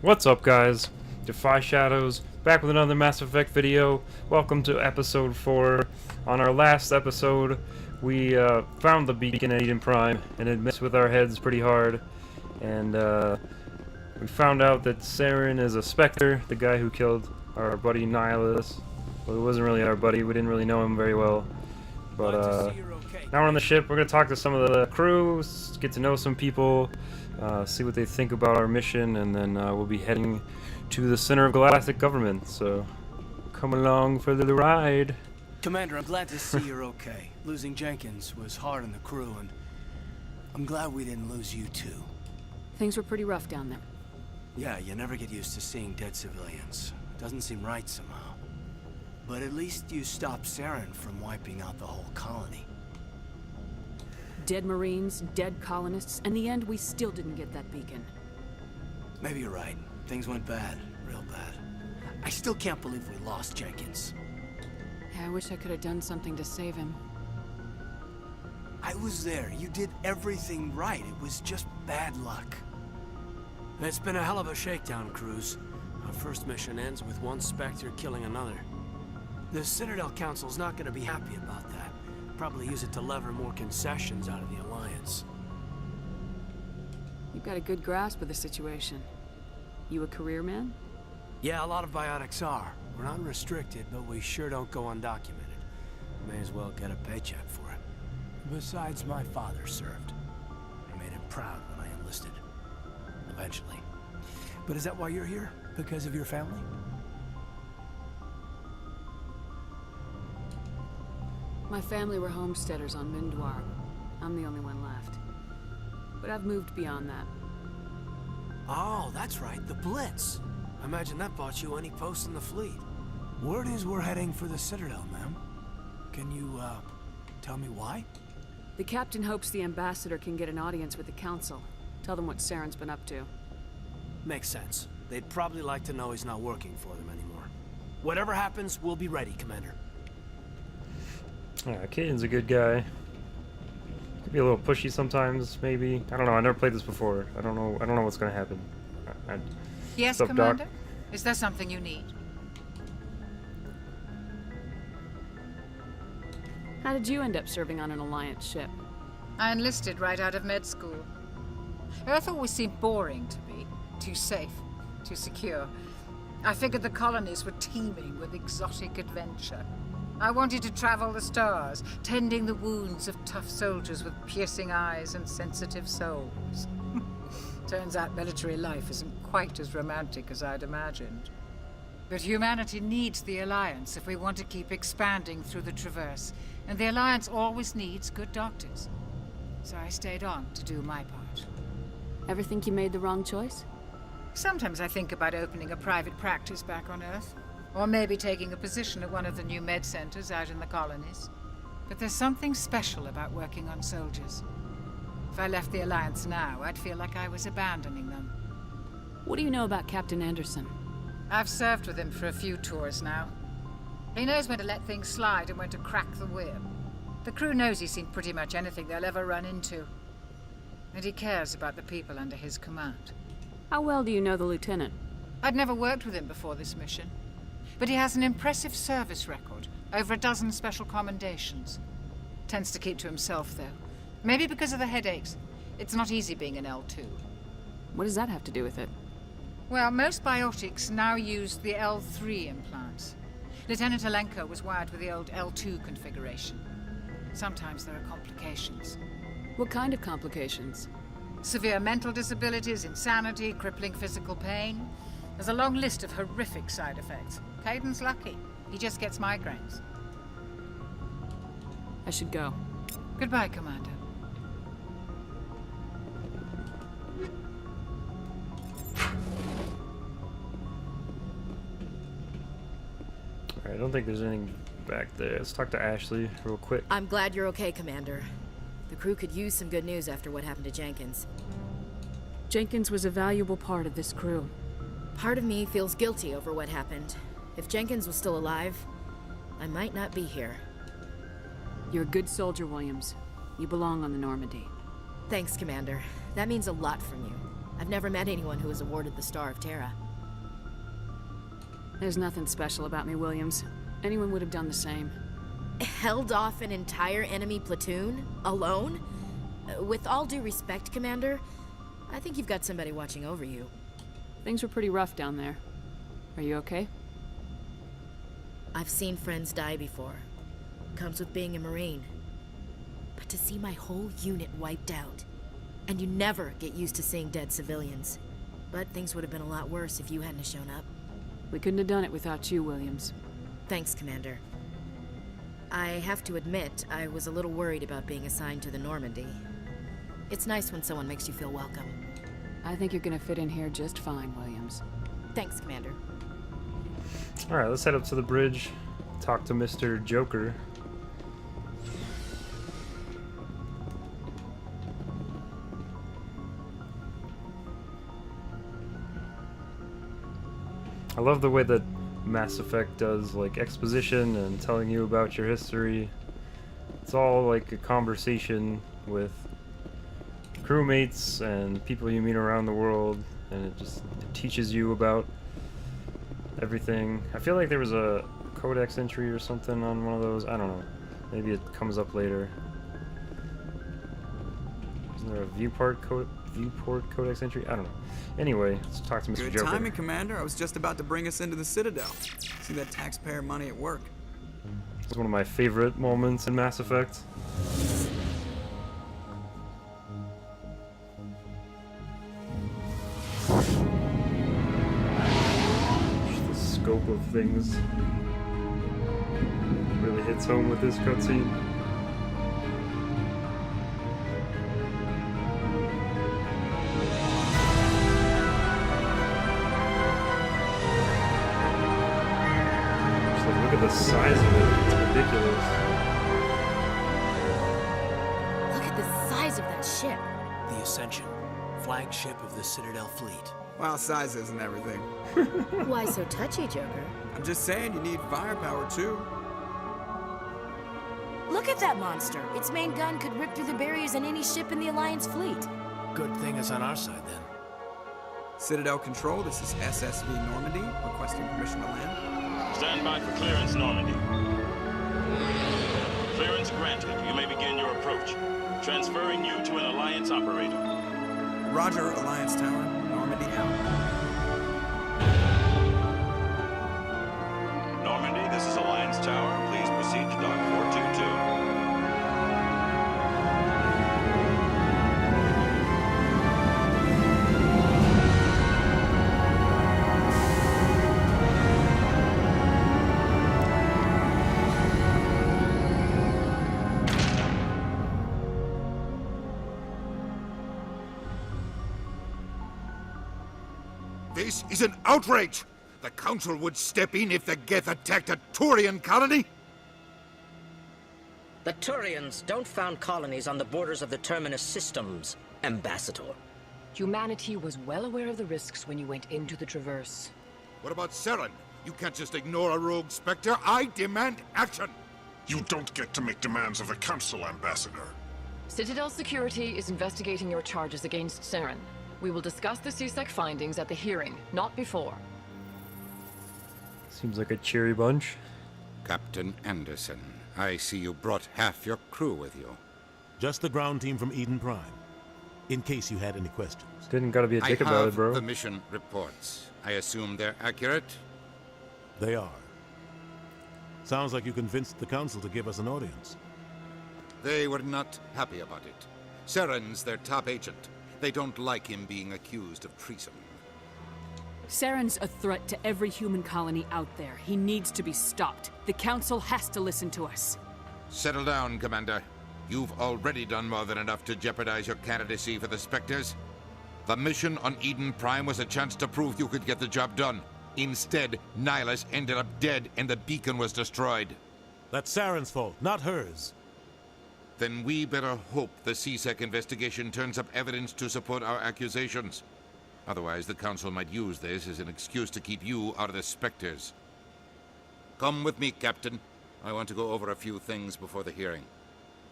What's up, guys? Defy Shadows, back with another Mass Effect video. Welcome to episode 4. On our last episode, we found the beacon at Eden Prime, and it messed with our heads pretty hard. And we found out that Saren is a Spectre, the guy who killed our buddy Nihilus. Well, he wasn't really our buddy, we didn't really know him very well. But now we're on the ship, we're going to talk to some of the crew, get to know some people, see what they think about our mission, and then we'll be heading to the center of galactic government, so come along for the ride. Commander, I'm glad to see you're okay. Losing Jenkins was hard on the crew, and I'm glad we didn't lose you too. Things were pretty rough down there. Yeah, you never get used to seeing dead civilians. Doesn't seem right somehow. But at least you stopped Saren from wiping out the whole colony. Dead Marines, dead colonists. In the end, we still didn't get that beacon. Maybe you're right. Things went bad. Real bad. I still can't believe we lost Jenkins. Yeah, I wish I could have done something to save him. I was there. You did everything right. It was just bad luck. It's been a hell of a shakedown, Cruz. Our first mission ends with one Spectre killing another. The Citadel Council's not going to be happy about that. Probably use it to lever more concessions out of the Alliance. You've got a good grasp of the situation. You a career man? Yeah, a lot of biotics are. We're not restricted, but we sure don't go undocumented. May as well get a paycheck for it. Besides, my father served. I made him proud when I enlisted. Eventually. But is that why you're here? Because of your family? My family were homesteaders on Vanguard. I'm the only one left. But I've moved beyond that. Oh, that's right, the Blitz. I imagine that bought you any post in the fleet. Word is we're heading for the Citadel, ma'am. Can you, tell me why? The captain hopes the ambassador can get an audience with the council. Tell them what Saren's been up to. Makes sense. They'd probably like to know he's not working for them anymore. Whatever happens, we'll be ready, Commander. Yeah, Caden's a good guy. Could be a little pushy sometimes, maybe. I don't know. I never played this before. I don't know what's gonna happen. Yes, what's up, Commander? Doc? Is there something you need? How did you end up serving on an Alliance ship? I enlisted right out of med school. Earth always seemed boring to me. Too safe, too secure. I figured the colonies were teeming with exotic adventure. I wanted to travel the stars, tending the wounds of tough soldiers with piercing eyes and sensitive souls. Turns out military life isn't quite as romantic as I'd imagined. But humanity needs the Alliance if we want to keep expanding through the Traverse, and the Alliance always needs good doctors. So I stayed on to do my part. Ever think you made the wrong choice? Sometimes I think about opening a private practice back on Earth. Or maybe taking a position at one of the new med centers out in the colonies. But there's something special about working on soldiers. If I left the Alliance now, I'd feel like I was abandoning them. What do you know about Captain Anderson? I've served with him for a few tours now. He knows when to let things slide and when to crack the whip. The crew knows he's seen pretty much anything they'll ever run into. And he cares about the people under his command. How well do you know the lieutenant? I'd never worked with him before this mission. But he has an impressive service record, over a dozen special commendations. Tends to keep to himself, though. Maybe because of the headaches. It's not easy being an L2. What does that have to do with it? Well, most biotics now use the L3 implants. Lieutenant Alenko was wired with the old L2 configuration. Sometimes there are complications. What kind of complications? Severe mental disabilities, insanity, crippling physical pain. There's a long list of horrific side effects. Caden's lucky. He just gets migraines. I should go. Goodbye, Commander. Alright, I don't think there's anything back there. Let's talk to Ashley real quick. I'm glad you're okay, Commander. The crew could use some good news after what happened to Jenkins. Jenkins was a valuable part of this crew. Part of me feels guilty over what happened. If Jenkins was still alive, I might not be here. You're a good soldier, Williams. You belong on the Normandy. Thanks, Commander. That means a lot from you. I've never met anyone who was awarded the Star of Terra. There's nothing special about me, Williams. Anyone would have done the same. Held off an entire enemy platoon? Alone? With all due respect, Commander, I think you've got somebody watching over you. Things were pretty rough down there. Are you okay? I've seen friends die before. Comes with being a Marine. But to see my whole unit wiped out, and you never get used to seeing dead civilians. But things would have been a lot worse if you hadn't shown up. We couldn't have done it without you, Williams. Thanks, Commander. I have to admit, I was a little worried about being assigned to the Normandy. It's nice when someone makes you feel welcome. I think you're gonna fit in here just fine, Williams. Thanks, Commander. Alright, let's head up to the bridge. Talk to Mr. Joker. I love the way that Mass Effect does like exposition and telling you about your history. It's all like a conversation with crewmates and people you meet around the world, and it teaches you about everything. I feel like there was a codex entry or something on one of those. I don't know. Maybe it comes up later. Isn't there a viewport codex entry? I don't know. Anyway, let's talk to Mr. Good Joker. timing, Commander. I was just about to bring us into the Citadel. See that taxpayer money at work. It's one of my favorite moments in Mass Effect. Just the scope of things really hits home with this cutscene. Look at the size of it. It's ridiculous. Look at the size of that ship. The Ascension, flagship of the Citadel fleet. Well, size isn't everything. Why so touchy, Joker? I'm just saying you need firepower, too. Look at that monster. Its main gun could rip through the barriers in any ship in the Alliance fleet. Good thing it's on our side, then. Citadel Control, this is SSV Normandy, requesting permission to land. Stand by for clearance, Normandy. Clearance granted. You may begin your approach. Transferring you to an Alliance operator. Roger, Alliance Tower, Normandy out. Normandy, this is Alliance Tower. Please proceed to Dock 422. This is an outrage! The Council would step in if the Geth attacked a Turian colony? The Turians don't found colonies on the borders of the Terminus systems, Ambassador. Humanity was well aware of the risks when you went into the Traverse. What about Saren? You can't just ignore a rogue Spectre. I demand action! You don't get to make demands of the Council, Ambassador. Citadel Security is investigating your charges against Saren. We will discuss the CSEC findings at the hearing, not before. Seems like a cheery bunch. Captain Anderson, I see you brought half your crew with you. Just the ground team from Eden Prime, in case you had any questions. Didn't gotta be a dick about it, bro. I have the mission reports. I assume they're accurate? They are. Sounds like you convinced the Council to give us an audience. They were not happy about it. Saren's their top agent. They don't like him being accused of treason. Saren's a threat to every human colony out there. He needs to be stopped. The Council has to listen to us. Settle down, Commander. You've already done more than enough to jeopardize your candidacy for the Spectres. The mission on Eden Prime was a chance to prove you could get the job done. Instead, Nihilus ended up dead and the beacon was destroyed. That's Saren's fault, not hers. Then we better hope the CSEC investigation turns up evidence to support our accusations. Otherwise, the Council might use this as an excuse to keep you out of the Spectres. Come with me, Captain. I want to go over a few things before the hearing.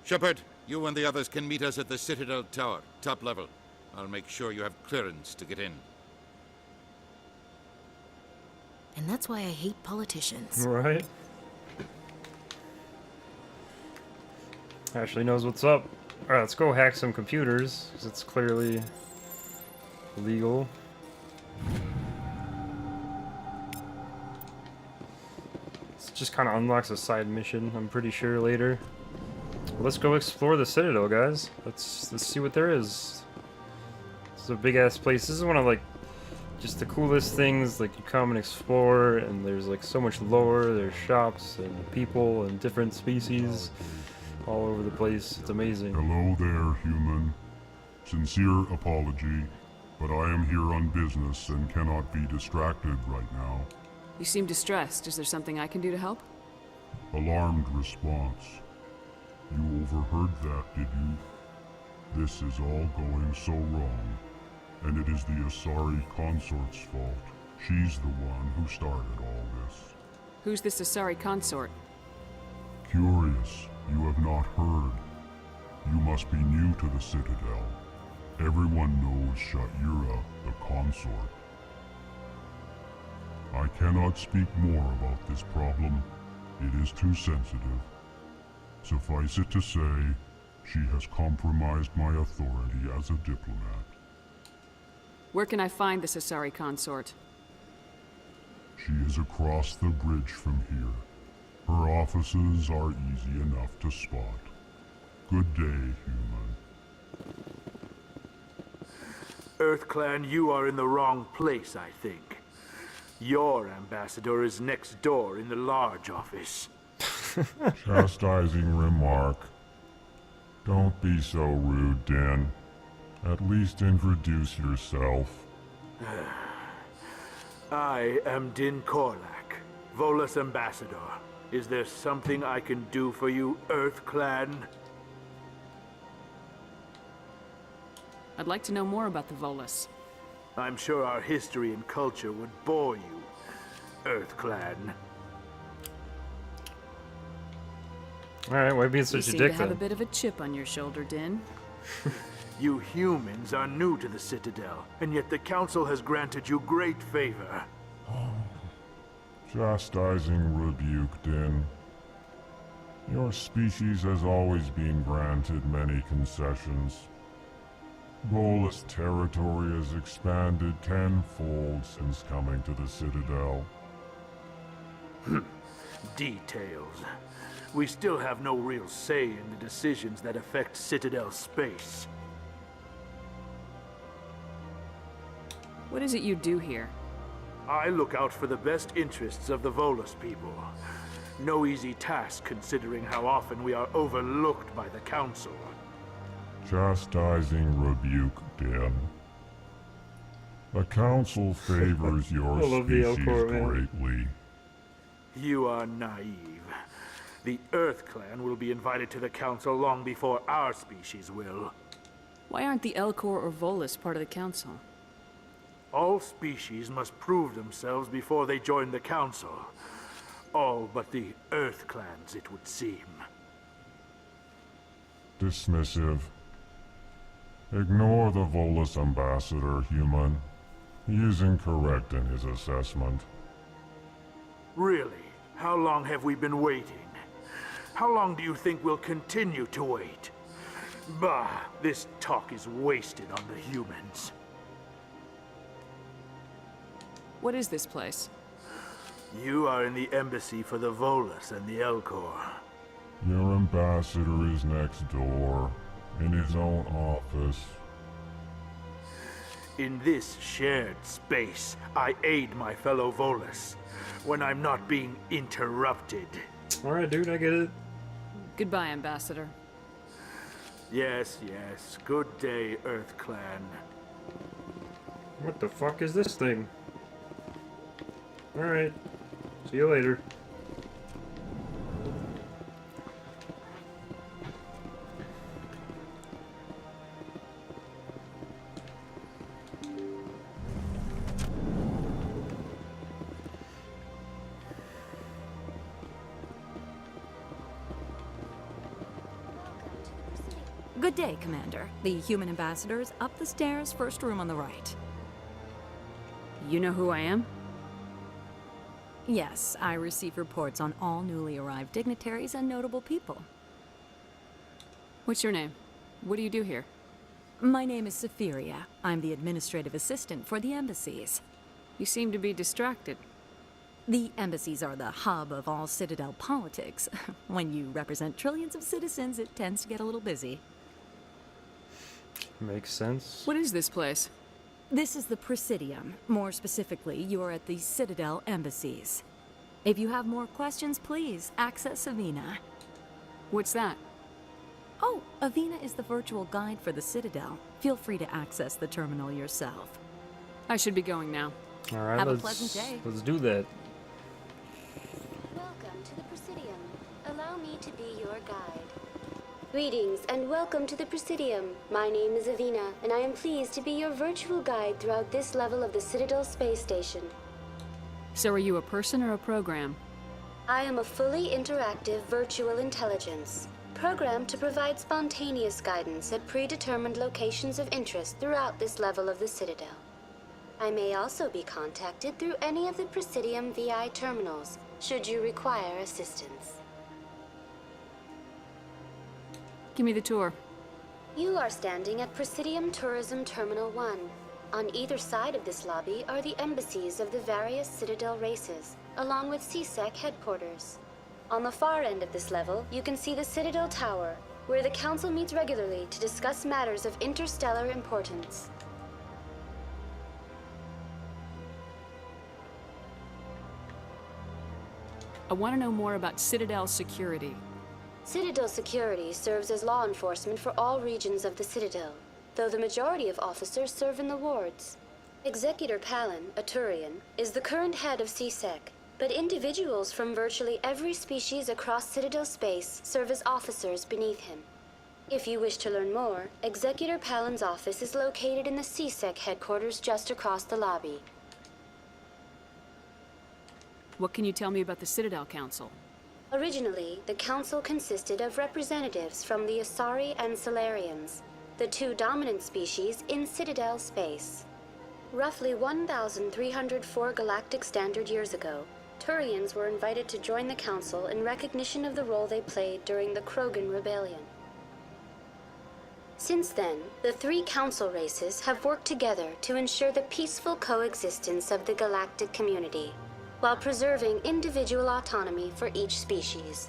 Shepard, you and the others can meet us at the Citadel Tower, top level. I'll make sure you have clearance to get in. And that's why I hate politicians. Right. Ashley knows what's up. Alright, let's go hack some computers, because it's clearly legal. It just kind of unlocks a side mission, I'm pretty sure, later. Well, let's go explore the Citadel, guys. Let's see what there is. This is a big-ass place. This is one of, like, just the coolest things. Like, you come and explore, and there's, like, so much lore. There's shops and people and different species all over the place. It's amazing. Hello there, human. Sincere apology, but I am here on business and cannot be distracted right now. You seem distressed. Is there something I can do to help? Alarmed response. You overheard that, did you? This is all going so wrong, and it is the Asari consort's fault. She's the one who started all this. Who's this Asari consort? Curious, you have not heard. You must be new to the Citadel. Everyone knows Sha'ira, the consort. I cannot speak more about this problem. It is too sensitive. Suffice it to say, she has compromised my authority as a diplomat. Where can I find this Asari consort? She is across the bridge from here. Her offices are easy enough to spot. Good day, human. EarthClan, you are in the wrong place, I think. Your ambassador is next door in the large office. Chastising remark. Don't be so rude, Din. At least introduce yourself. I am Din Korlak, Volus ambassador. Is there something I can do for you, EarthClan? I'd like to know more about the Volus. I'm sure our history and culture would bore you, EarthClan. Alright, why being such a dick then? You seem to have a bit of a chip on your shoulder, Din. You humans are new to the Citadel, and yet the Council has granted you great favor. Chastising rebuke, Din. Your species has always been granted many concessions. Volus territory has expanded tenfold since coming to the Citadel. Details. We still have no real say in the decisions that affect Citadel space. What is it you do here? I look out for the best interests of the Volus people. No easy task considering how often we are overlooked by the Council. Chastising rebuke, Din. The Council favors your species greatly. You are naive. The EarthClan will be invited to the Council long before our species will. Why aren't the Elcor or Volus part of the Council? All species must prove themselves before they join the Council. All but the EarthClans, it would seem. Dismissive. Ignore the Volus ambassador, human. He is incorrect in his assessment. Really? How long have we been waiting? How long do you think we'll continue to wait? Bah, this talk is wasted on the humans. What is this place? You are in the embassy for the Volus and the Elcor. Your ambassador is next door, in his own office. In this shared space, I aid my fellow Volus when I'm not being interrupted. Alright, dude, I get it. Goodbye, Ambassador. Yes, yes. Good day, EarthClan. What the fuck is this thing? Alright. See you later. Good day, Commander. The human ambassador is up the stairs, first room on the right. You know who I am? Yes, I receive reports on all newly arrived dignitaries and notable people. What's your name? What do you do here? My name is Safiria. I'm the administrative assistant for the embassies. You seem to be distracted. The embassies are the hub of all Citadel politics. When you represent trillions of citizens, it tends to get a little busy. Makes sense. What is this place? This is the Presidium. More specifically, you are at the Citadel embassies. If you have more questions, please access Avina. What's that? Oh, Avina is the virtual guide for the Citadel. Feel free to access the terminal yourself. I should be going now. All right, have a pleasant day. Let's do that. Welcome to the Presidium. Allow me to be your guide. Greetings and welcome to the Presidium. My name is Avina, and I am pleased to be your virtual guide throughout this level of the Citadel space station. So are you a person or a program? I am a fully interactive virtual intelligence, programmed to provide spontaneous guidance at predetermined locations of interest throughout this level of the Citadel. I may also be contacted through any of the Presidium VI terminals, should you require assistance. Give me the tour. You are standing at Presidium Tourism Terminal 1. On either side of this lobby are the embassies of the various Citadel races, along with CSEC headquarters. On the far end of this level, you can see the Citadel Tower, where the Council meets regularly to discuss matters of interstellar importance. I want to know more about Citadel security. Citadel security serves as law enforcement for all regions of the Citadel, though the majority of officers serve in the wards. Executor Palin, a Turian, is the current head of CSEC, but individuals from virtually every species across Citadel space serve as officers beneath him. If you wish to learn more, Executor Palin's office is located in the CSEC headquarters just across the lobby. What can you tell me about the Citadel Council? Originally, the Council consisted of representatives from the Asari and Solarians, the two dominant species in Citadel space. Roughly 1,304 galactic standard years ago, Turians were invited to join the Council in recognition of the role they played during the Krogan Rebellion. Since then, the three Council races have worked together to ensure the peaceful coexistence of the galactic community, while preserving individual autonomy for each species.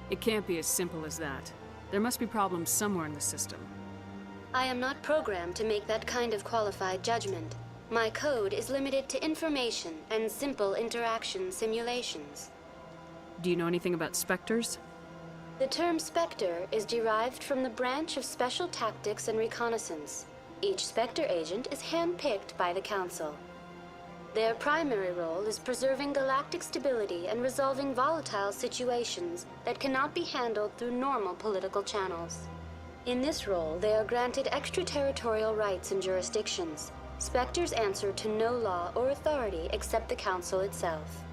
It can't be as simple as that. There must be problems somewhere in the system. I am not programmed to make that kind of qualified judgment. My code is limited to information and simple interaction simulations. Do you know anything about Spectres? The term Spectre is derived from the branch of Special Tactics and Reconnaissance. Each Spectre agent is handpicked by the Council. Their primary role is preserving galactic stability and resolving volatile situations that cannot be handled through normal political channels. In this role, they are granted extraterritorial rights and jurisdictions. Spectres answer to no law or authority except the Council itself.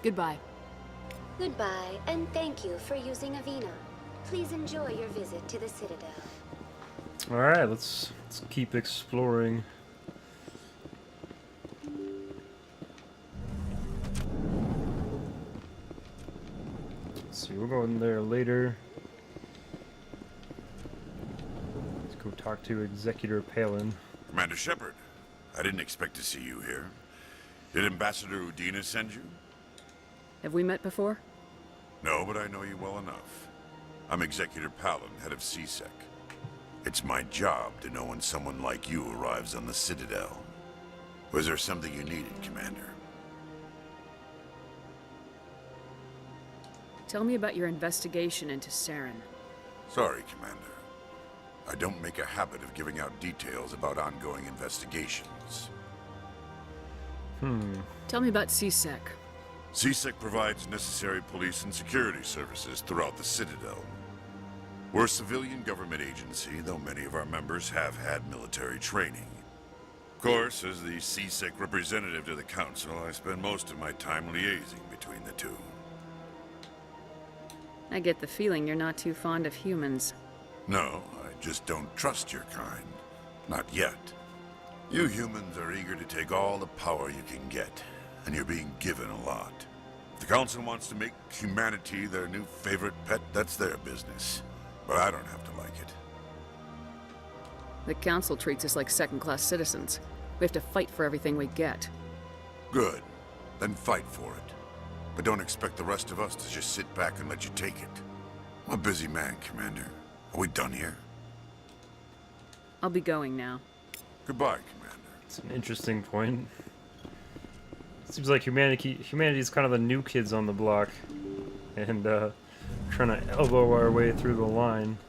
Goodbye. Goodbye, and thank you for using Avina. Please enjoy your visit to the Citadel. Alright, let's keep exploring. See, we'll go in there later. Let's go talk to Executor Palin. Commander Shepard, I didn't expect to see you here. Did Ambassador Udina send you? Have we met before? No, but I know you well enough. I'm Executor Palin, head of CSEC. It's my job to know when someone like you arrives on the Citadel. Was there something you needed, Commander? Tell me about your investigation into Saren. Sorry, Commander. I don't make a habit of giving out details about ongoing investigations. Tell me about CSEC. CSEC provides necessary police and security services throughout the Citadel. We're a civilian government agency, though many of our members have had military training. Of course, as the CSEC representative to the Council, I spend most of my time liaising between the two. I get the feeling you're not too fond of humans. No, I just don't trust your kind. Not yet. You humans are eager to take all the power you can get, and you're being given a lot. If the Council wants to make humanity their new favorite pet, that's their business. But I don't have to like it. The Council treats us like second-class citizens. We have to fight for everything we get. Good. Then fight for it. But don't expect the rest of us to just sit back and let you take it. I'm a busy man, Commander. Are we done here? I'll be going now. Goodbye, Commander. It's an interesting point. Seems like humanity's kind of the new kids on the block. And, trying to elbow our way through the line.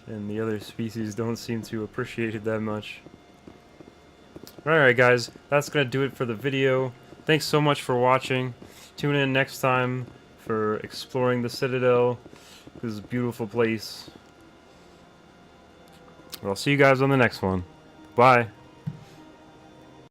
And the other species don't seem to appreciate it that much. Alright guys, that's gonna do it for the video. Thanks so much for watching. Tune in next time for exploring the Citadel. This is a beautiful place. I'll see you guys on the next one. Bye.